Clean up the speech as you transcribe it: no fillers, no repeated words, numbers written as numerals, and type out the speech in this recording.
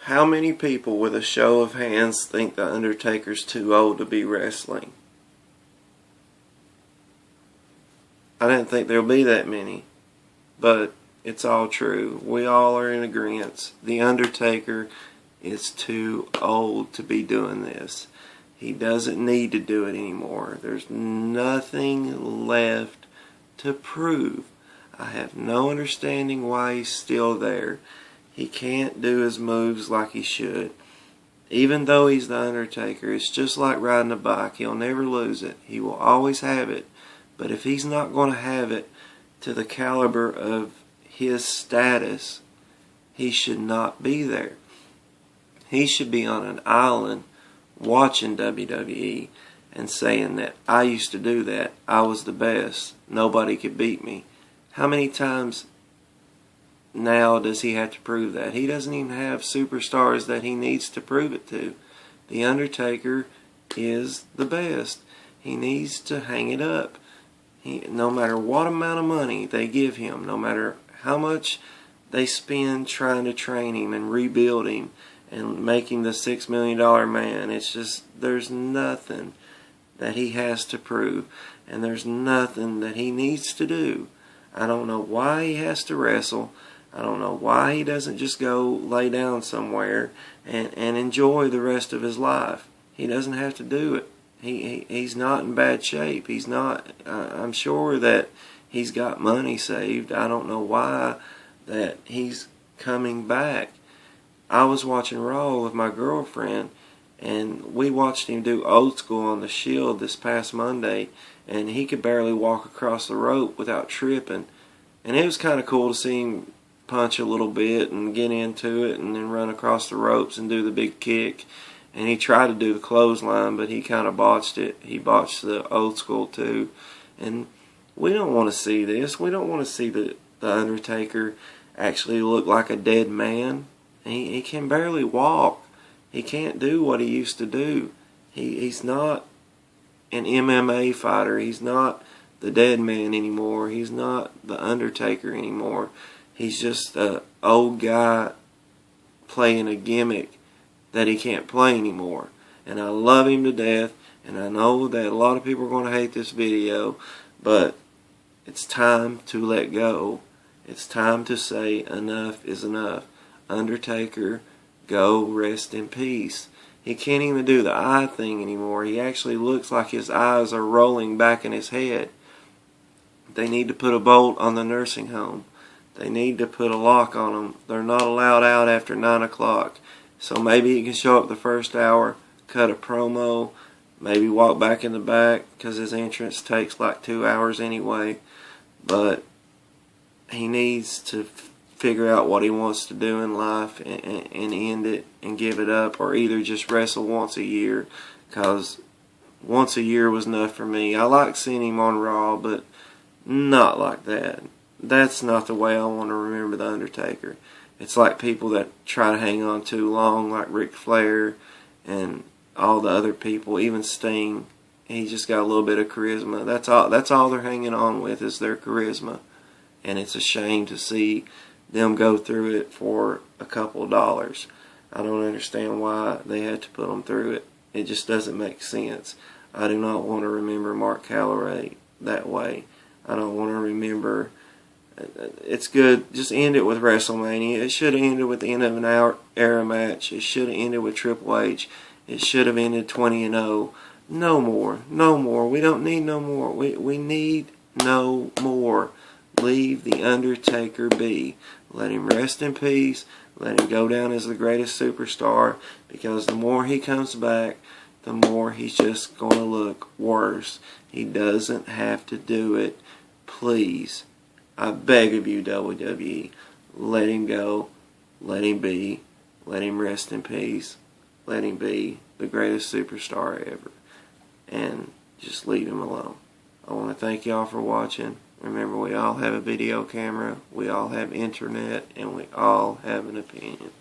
How many people with a show of hands think the Undertaker's too old to be wrestling? I didn't think there'll be that many, but it's all true. We all are in agreement. The Undertaker is too old to be doing this. He doesn't need to do it anymore. There's nothing left to prove. I have no understanding why he's still there. He can't do his moves like he should. Even though he's the Undertaker, it's just like riding a bike. He'll never lose it. He will always have it. But if he's not going to have it to the caliber of his status, he should not be there. He should be on an island watching WWE and saying that I used to do that. I was the best. Nobody could beat me. How many times now does he have to prove that? He doesn't even have superstars that he needs to prove it to. The Undertaker is the best. He needs to hang it up. No matter what amount of money they give him, no matter how much they spend trying to train him and rebuild him and make him the $6 million man, it's just, there's nothing that he has to prove, and there's nothing that he needs to do. I don't know why he has to wrestle. I don't know why he doesn't just go lay down somewhere and enjoy the rest of his life. He doesn't have to do it. He's not in bad shape. He's not. I'm sure that he's got money saved. I don't know why that he's coming back. I was watching Raw with my girlfriend, and we watched him do Old School on the Shield this past Monday, and he could barely walk across the rope without tripping. And it was kind of cool to see him punch a little bit and get into it and then run across the ropes and do the big kick. And he tried to do the clothesline, but he kind of botched it. He botched the Old School too. And we don't want to see this. We don't want to see the Undertaker actually look like a dead man. He can barely walk. He can't do what he used to do. He's not an MMA fighter. He's not the dead man anymore. He's not the Undertaker anymore. He's just an old guy playing a gimmick that he can't play anymore. And I love him to death, and I know that a lot of people are going to hate this video, but it's time to let go. It's time to say enough is enough. Undertaker, go rest in peace. He can't even do the eye thing anymore. He actually looks like his eyes are rolling back in his head. They need to put a bolt on the nursing home. They need to put a lock on them. They're not allowed out after 9 o'clock. So maybe he can show up the first hour, cut a promo, maybe walk back in the back because his entrance takes like 2 hours anyway. But he needs to figure out what he wants to do in life and end it and give it up, or either just wrestle once a year, because once a year was enough for me. I like seeing him on Raw, but not like that. That's not the way I want to remember the Undertaker. It's like people that try to hang on too long, like Ric Flair and all the other people, even Sting. He's just got a little bit of charisma. That's all they're hanging on with is their charisma. And it's a shame to see them go through it for a couple of dollars. I don't understand why they had to put them through it. It just doesn't make sense. I do not want to remember Mark Calaway that way. I don't want to remember. It's good. Just end it with WrestleMania. It should have ended with the end of an era match. It should have ended with Triple H. It should have ended 20-0. No more. No more. We don't need no more. We need no more. Leave the Undertaker be. Let him rest in peace. Let him go down as the greatest superstar, because the more he comes back, the more he's just going to look worse. He doesn't have to do it. Please, I beg of you, WWE, let him go. Let him be. Let him rest in peace. Let him be the greatest superstar ever. And just leave him alone. I want to thank y'all for watching. Remember, we all have a video camera, we all have internet, and we all have an opinion.